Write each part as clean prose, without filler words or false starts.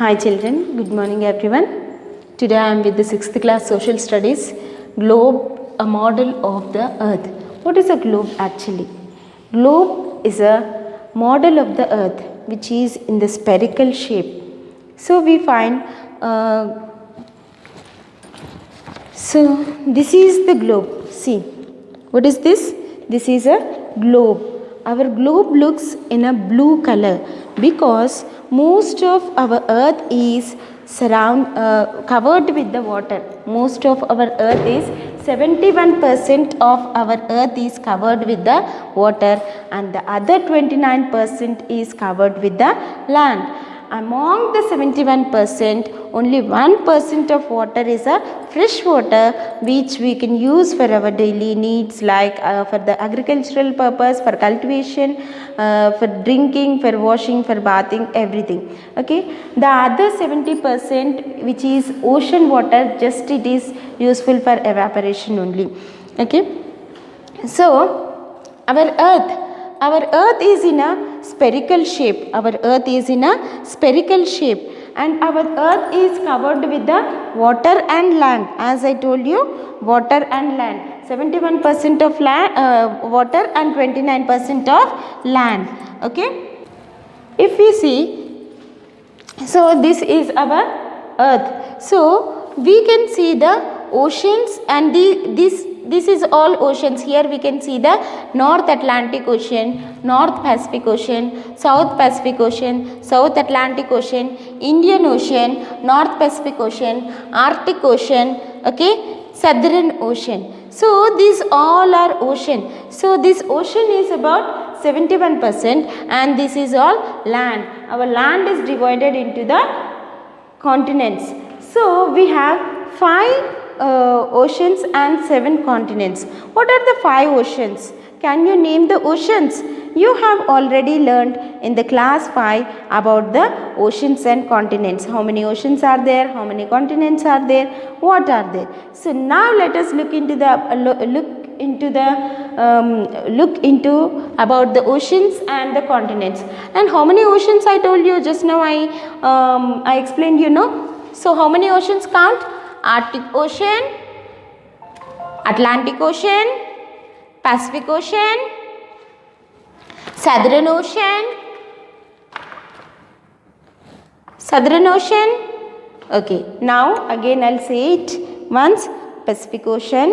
Hi children, good morning everyone. Today I am with the 6th class social studies. Globe, a model of the earth. What is a globe actually? Globe is a model of the earth which is in the spherical shape. So we find, this is the globe. See, what is this? This is a globe. Our globe looks in a blue color because most of our earth is covered with the water. Most of our earth is 71% of our earth is covered with the water and the other 29% is covered with the land. Among the 71%, only 1% of water is a fresh water which we can use for our daily needs, like for the agricultural purpose, for cultivation, for drinking, for washing, for bathing, everything. Okay. The other 70% which is ocean water, just it is useful for evaporation only. Okay. So our earth is in a spherical shape. Our earth is in a spherical shape and our earth is covered with the water and land. As I told you, water and land. 71% of water and 29% of land. Okay. If we see, so this is our earth. So we can see the oceans and this is all oceans. Here we can see the North Atlantic Ocean, North Pacific Ocean, South Pacific Ocean, South Atlantic Ocean, Indian Ocean, North Pacific Ocean, Arctic Ocean, okay, Southern Ocean. So these all are ocean. So this ocean is about 71% and this is all land. Our land is divided into the continents. So we have 5 oceans and 7 continents. What are the 5 oceans? Can you name the oceans? You have already learned in the class 5 about the oceans and continents. How many oceans are there? How many continents are there? What are there? So now let us look into about the oceans and the continents. And how many oceans I told you just now? I explained, you know. So how many oceans count? Arctic Ocean, Atlantic Ocean, Pacific Ocean, Southern Ocean, okay. Now again I'll say it once. Pacific Ocean,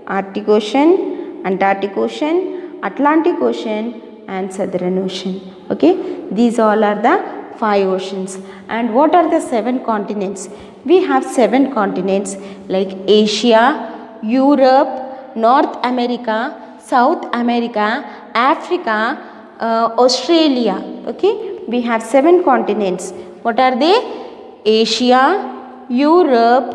Arctic Ocean, Antarctic Ocean, Atlantic Ocean and Southern Ocean. Okay. These all are the 5 oceans. And what are the 7 continents? We have 7 continents like Asia, Europe, North America, South America, Africa, Australia. Okay. We have 7 continents. What are they? Asia, Europe,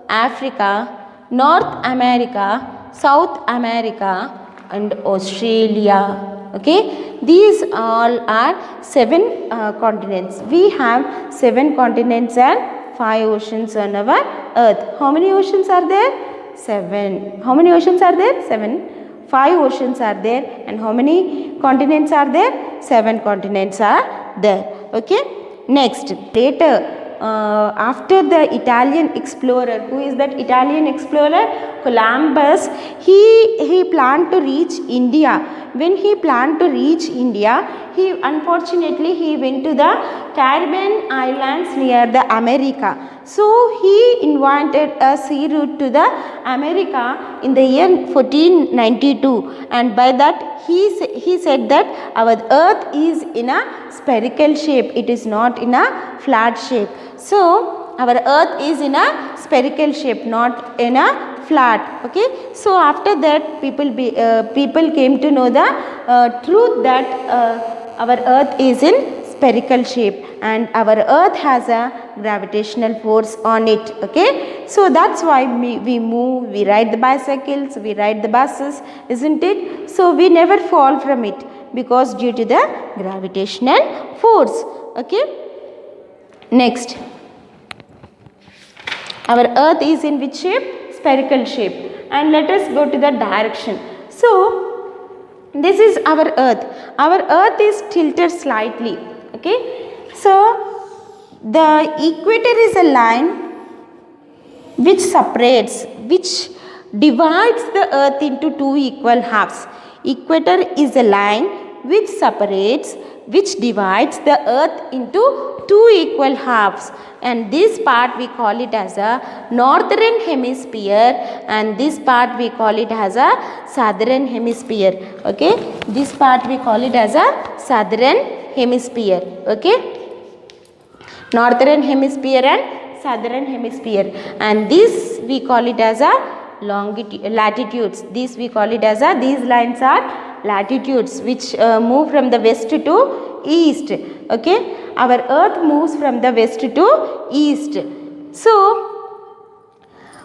Africa, North America, South America and Australia. Okay. These all are 7 continents. We have 7 continents and 5 oceans on our earth. How many oceans are there? 7. How many oceans are there? 7. 5 oceans are there. And how many continents are there? 7 continents are there. Okay. Next, later, after the Italian explorer, who is that Italian explorer? Columbus. He planned to reach India. When he planned to reach India, unfortunately he went to the Caribbean islands near the America. So he invented a sea route to the America in the year 1492, and by that he said that our earth is in a spherical shape. It is not in a flat shape. So our earth is in a spherical shape, not in a flat. Okay. So after that people came to know the truth that our earth is in spherical shape and our earth has a gravitational force on it. Okay. So that's why we move, we ride the bicycles, we ride the buses, isn't it? So we never fall from it because due to the gravitational force. Okay. Next, our earth is in which shape? Spherical shape. And let us go to the direction. So this is our earth. Our earth is tilted slightly. Okay. So the equator is a line which separates, which divides the earth into two equal halves. Equator is a line which separates, which divides the earth into two equal halves, and this part we call it as a northern hemisphere, and this part we call it as a southern hemisphere. Okay, this part we call it as a southern hemisphere. Okay, northern hemisphere and southern hemisphere, and this we call it as a latitudes. This we call it as a, these lines are latitudes which move from the west to east. Okay, our earth moves from the west to east. So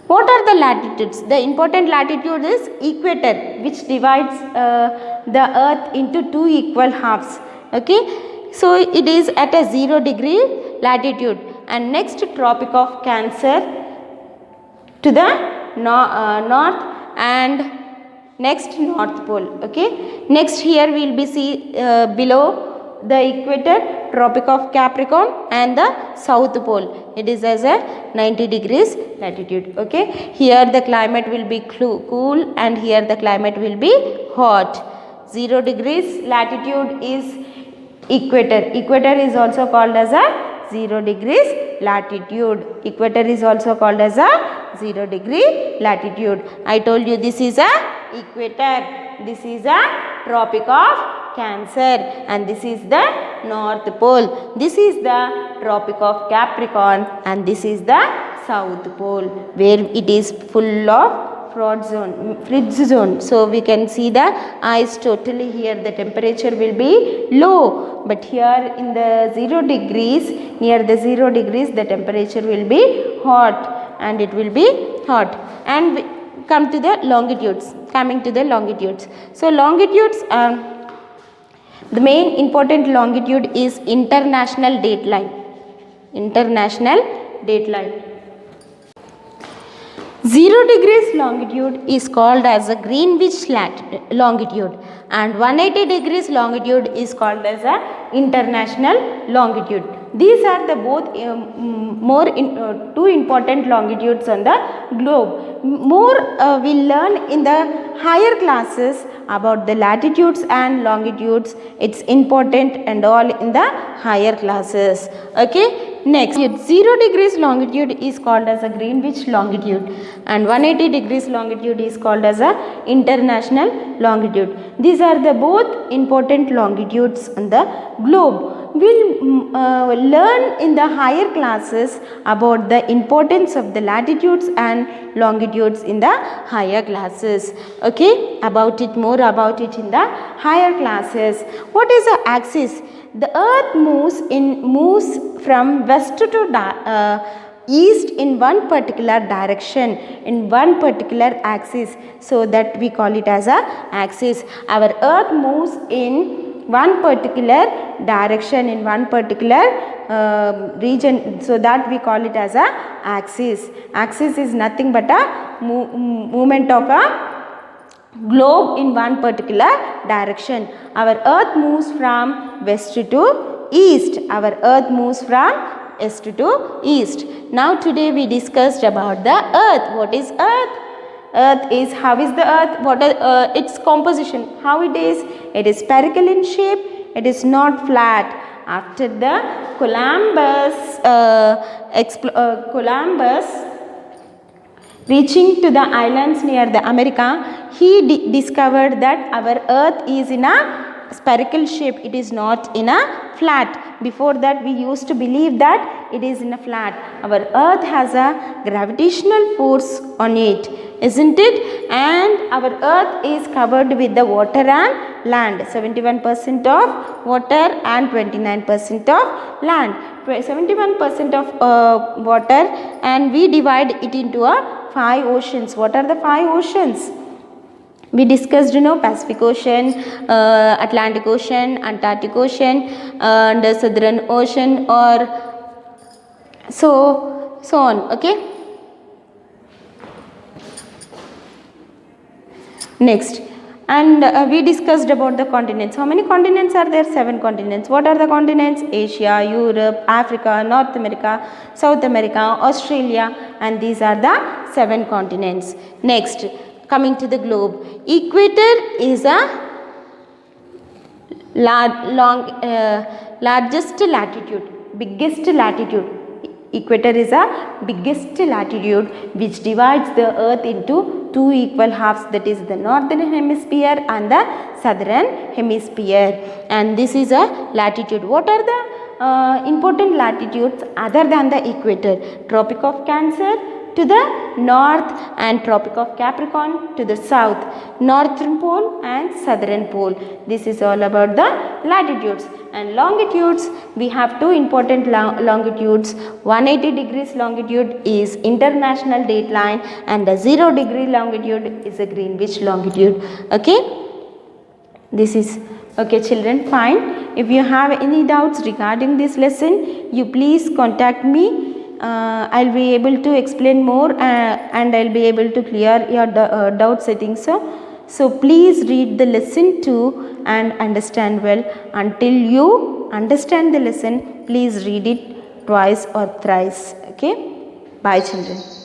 what are the latitudes? The important latitude is equator, which divides the earth into two equal halves. Okay, so it is at a 0 degree latitude. And next, Tropic of Cancer to the north, and next North Pole. Okay, next here we will be see below the equator, Tropic of Capricorn and the South Pole. It is as a 90 degrees latitude. Okay, here the climate will be cool, and here the climate will be hot. 0 degrees latitude is equator. Equator is also called as a 0 degrees latitude. Equator is also called as a 0 degree latitude. I told you this is a equator, this is a Tropic of Cancer, and this is the North Pole. This is the Tropic of Capricorn, and this is the South Pole, where it is full of fridge zone. So we can see the ice totally here. The temperature will be low, but here in the 0 degrees, near the 0 degrees, the temperature will be hot, and it will be hot. And we come to the longitudes. Coming to the longitudes. So longitudes are, the main important longitude is international dateline. International dateline. 0 degrees longitude is called as a Greenwich longitude, and 180 degrees longitude is called as a international longitude. These are the both two important longitudes on the globe. More we learn in the higher classes about the latitudes and longitudes. It's important and all in the higher classes. Okay, next, 0 degrees longitude is called as a Greenwich longitude, and 180 degrees longitude is called as a international longitude. These are the both important longitudes on the globe. We'll learn in the higher classes about the importance of the latitudes and longitudes in the higher classes. Okay, about it, more about it in the higher classes. What is the axis? The earth moves from west to east in one particular direction, in one particular axis, so that we call it as a axis. Our earth moves in one particular direction, in one particular region, so that we call it as a axis. Axis is nothing but a movement of a globe in one particular direction. Our earth moves from west to east. Our earth moves from west to east. Now today we discussed about the earth. What is earth? Earth is, how is the earth? What are its composition? How it is? It is spherical in shape. It is not flat. After the Columbus reaching to the islands near the America, he discovered that our earth is in a spherical shape. It is not in a flat. Before that we used to believe that it is in a flat. Our earth has a gravitational force on it, isn't it? And our earth is covered with the water and land. 71% of water and 29% of land. 71% of water, and we divide it into 5 oceans. What are the 5 oceans? We discussed, Pacific Ocean, Atlantic Ocean, Antarctic Ocean, and Southern Ocean, or so on. Okay. Next, And we discussed about the continents. How many continents are there? 7 continents. What are the continents? Asia, Europe, Africa, North America, South America, Australia, and these are the 7 continents. Next, coming to the globe. Equator is a largest latitude, biggest latitude. Equator is a biggest latitude which divides the earth into 2 equal halves, that is the northern hemisphere and the southern hemisphere, and this is a latitude. What are the important latitudes other than the equator? Tropic of Cancer to the north and Tropic of Capricorn to the south, northern pole and southern pole. This is all about the latitudes. And longitudes, we have 2 important longitudes. 180 degrees longitude is international dateline and the 0 degree longitude is a Greenwich longitude. Okay, this is okay children, fine. If you have any doubts regarding this lesson, you please contact me. I'll be able to explain more and I'll be able to clear your doubts, I think so. So please read the lesson 2 and understand well. Until you understand the lesson, please read it twice or thrice. Okay. Bye children.